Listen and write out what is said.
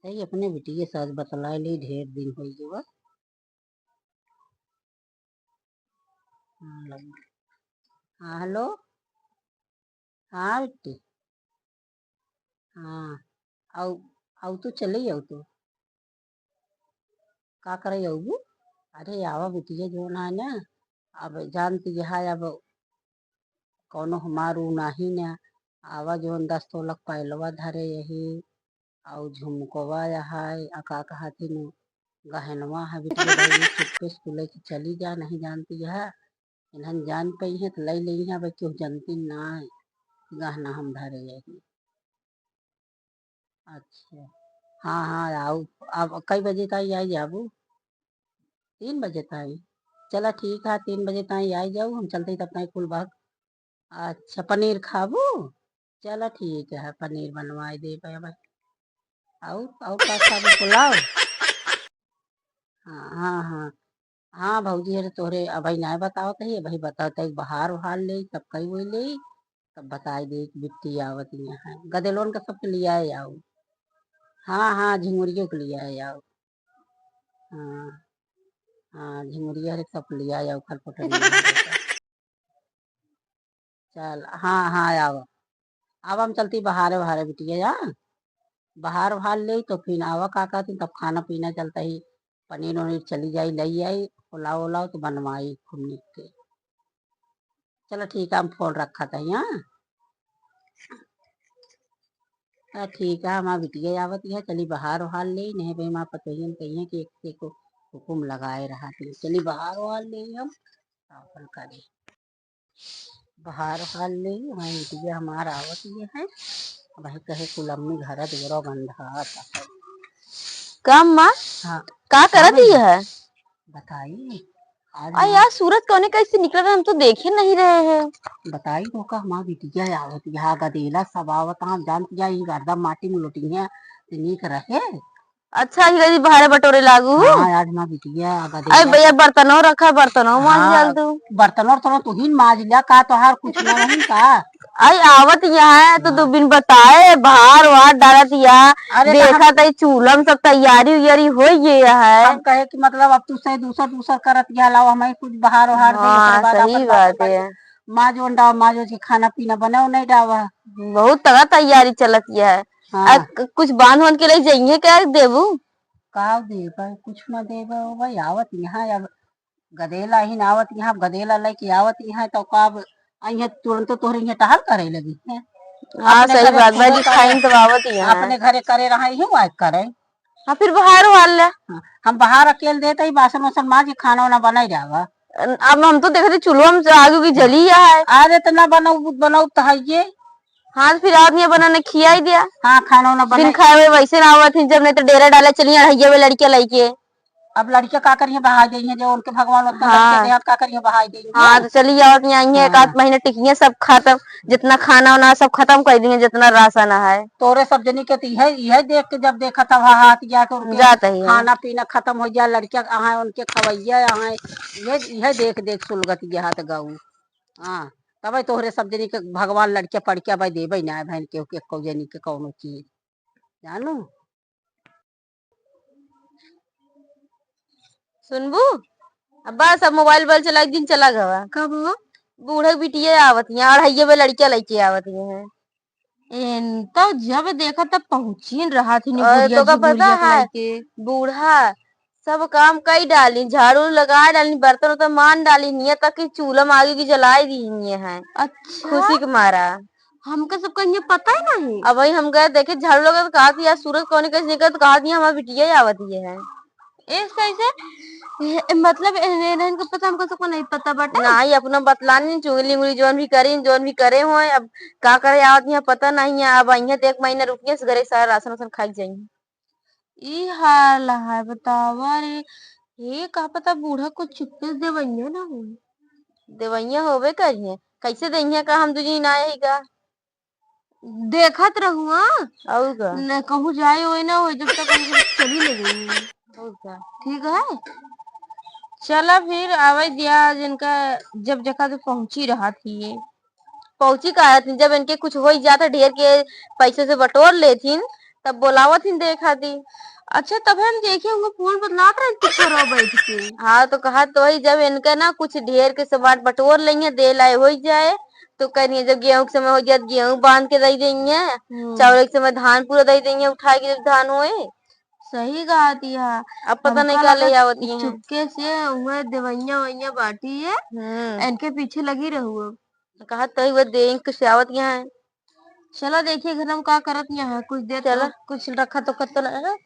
तई अपने बिटिया साथ बतलाए ली ढेर दिन हो गए। हाँ हेलो। हाँ बिट्टी। हाँ आउ आउ तो चले आउ तो का करे आऊ। अरे आवा बिटिया जो ना ना अब जानती है अब कौनो हमारू नाही ना आवा जो 10 तोलक पहलवा धरे यही और झुमकवा है अका कहती नु गहनवा है बिटिया भाई चुप्पे से लेके चली जा नहीं जानती है इन्हन जान पई है तो लई ली है भाई क्यों जानती ना है गहना हम धरे यही। अच्छा हाँ हाँ आओ। अब कई बजे तक आई जाबू। 3 बजे तक। चला ठीक है 3 बजे तक आई जाऊ हम चलते तब तक कुल भाग। अच्छा पनीर खाबू। चला ठीक है पनीर बनवाए दे भाई। और का खाबू पुलाव। हाँ हाँ हाँ। हाँ भौजी अरे तोहरे अभी ना बताओ ही भाई बताओ तक बाहर उहार ले तब कई वो ले तब बताई दे कि बिट्टी आवत यहाँ गदेलोन का सबके लिए आए आओ। हाँ हाँ झिंगुरियों के लिए आए आओ। हाँ हाँ झिंगुरिया रे सब लिया आओ खल पटरिया चल हाँ हाँ आओ। अब हम चलती बाहर बाहर बिटिया जा बाहर बाहर ले तो फिर आवा का कहती तब खाना पीना चलता ही पनीर वनीर चली जाई लई आई पुलाव उलाव तो बनवाई खूब निक के। चलो ठीक है हम फोन रखा था यहाँ। ठीक है हमारा बिटिया आवत है चली बाहर उहार ले नहीं भाई हमारा पतोहियन कहिए कि एक को हुकुम लगाए रहा थी चली बाहर उहार ले हम अपन करे बाहर उहार ले वही बिटिया हमारा आवत ये है भाई कहे कुलम्मी घर दुगरो गंधा था। काम माँ हाँ का करत ही है। बताई आज आ यार सूरज कौने कैसे निकल रहा है हम तो देख ही नहीं रहे हैं। बताई तो का हमारा बिटिया आवत यहाँ गदेला सब आवत हम जानती है गर्दा माटी में लुटी है नीक रहे। अच्छा ही गई भारे बटोरे लागू। हाँ आज हमारा बिटिया अरे गदेला भैया बर्तनों रखा बर्तनों मांज डाल हाँ दू। बर्तनों तो तू ही माज लिया का तोहार कुछ ना नहीं का। आई आवत यहाँ है तो दो बिन बताए बाहर वहार डालत यहाँ अरे देखा तो चूल्हा में सब तैयारी उयारी हो गया है। हम कहे कि मतलब अब तू से दूसर दूसर करत गया लाओ हमें कुछ बाहर उहार दे ओकरे हाँ बाद सही अपन बात बात है। माँ जो डावा माँ जो खाना पीना बनाओ नहीं डावा। बहुत तगड़ा तैयारी चलत है। हाँ कुछ बांध वांध के लिए जाइए क्या देबू। का दे कुछ न दे भाई आवत यहाँ अब गदेला ही आवत यहाँ गदेला लेके आवत यहाँ तो कब अइहे तुरंत तोहरे यहाँ टहल करे लगी है। हाँ अपने सही घरे बात खूब भाई करे खाइन तो आवत ही है। अपने घरे करे रहा ही वाइफ करे। हाँ फिर बाहर वाल ले। हाँ, हम बाहर अकेले देते ही बासन वासन माँ जी खाना वाना बनाई जावा। अब हम तो देखते चूल्हा में आगे की जली है। अरे तो ना बनाऊ बनाऊ तो है ये। हाँ फिर आदमी बनाने खिया ही दिया। हाँ खाना वाना बिन बनाई खाए हुए वैसे ना हुआ थी जब नहीं तो डेरा डाला चलिए अढ़ैया हुए लड़कियां लड़के। अब लड़कियां का करिए बहा देंगे जो उनके भगवान उतना लड़के हाँ देहात का करिए बहा देंगे। हाँ तो चलिए और यहाँ एक आध हाँ महीने टिकिए सब खत्म जितना खाना वाना सब खत्म कर देंगे जितना राशन है। तोरे सब जनी के तो यह देख के जब देखा था वहाँ हाथ जाके उनके जाता ही है। खाना पीना खत्म हो जाए लड़कियां आए उनके खवैया आए यह देख देख सुलगत गया हाथ गऊ। हाँ तब तोहरे सब जनी के भगवान लड़के पढ़ के भाई देवे ना बहन के जनी के कौनो चीज जानू। सुनबू अब बस अब मोबाइल वोबाइल चला एक दिन चला गवा। कब हो बूढ़े बिटिया आवत है अढ़ैया हुए लड़कियां लड़के आवत है। तो जब देखा तब पहुंची रहा थी और तो का पता गुड़िया है के बूढ़ा सब काम कई डाली झाड़ू लगा डाली बर्तन उर्तन मान डाली नियत तक कि चूल्हा में आगे की जलाई दी है। अच्छा खुशी के मारा हमको सबका ये पता ही नहीं। अब वही हम गए देखे झाड़ू लगा तो कहा थी यार सूरज कौन कैसे निकल तो कहा दिया हमारी बिटिया ही आवत है। इस कैसे मतलब इनको पता हमको सबको नहीं पता बटा ना ही अपना बतलानी चुगली उंगली जोन भी करे हो अब का करे आवत यहाँ पता नहीं है अब अहिया तो 1 महीना रुकिए घरे सारा राशन वासन खाई जाइए। ई हाल है बतावा रे ये का पता बूढ़ा को चुपके से देवैया ना हो। देवैया होवे करिए कैसे दहिया का हम तुझे ना ही का देखत रहुआ और का न कहूँ जाए हो ना हो जब तक हम चली ले गई। और का ठीक है चला फिर आवे दिया जिनका जब जगह तो पहुंची रहा थी ये पहुंची का थी जब इनके कुछ हो ही जाता ढेर के पैसे से बटोर लेथिन तब बोलावत ही देखा दी। अच्छा तब हम देखे होंगे फोन बतलात रहे चुप रहो बैठ के। हाँ तो कहा तो वही जब इनका ना कुछ ढेर के सामान बटोर लेंगे दे लाए हो जाए तो करिए जब गेहूं के समय हो जाए गेहूं बांध के दे देंगे, चावल के समय धान पूरा दे देंगे उठा के जब धान होए। सही कहा दिया। अब पता नहीं हमका क्या लगा ले आवती हैं। चुपके से उहे दवाइयां वइया बांटी है, इनके पीछे लगी रहू अब। कहा तो वह दें कुछ आवत यहाँ है। चलो देखिए घर हम का करत यहाँ कुछ देर तो चलो कुछ रखा तो कर तो ना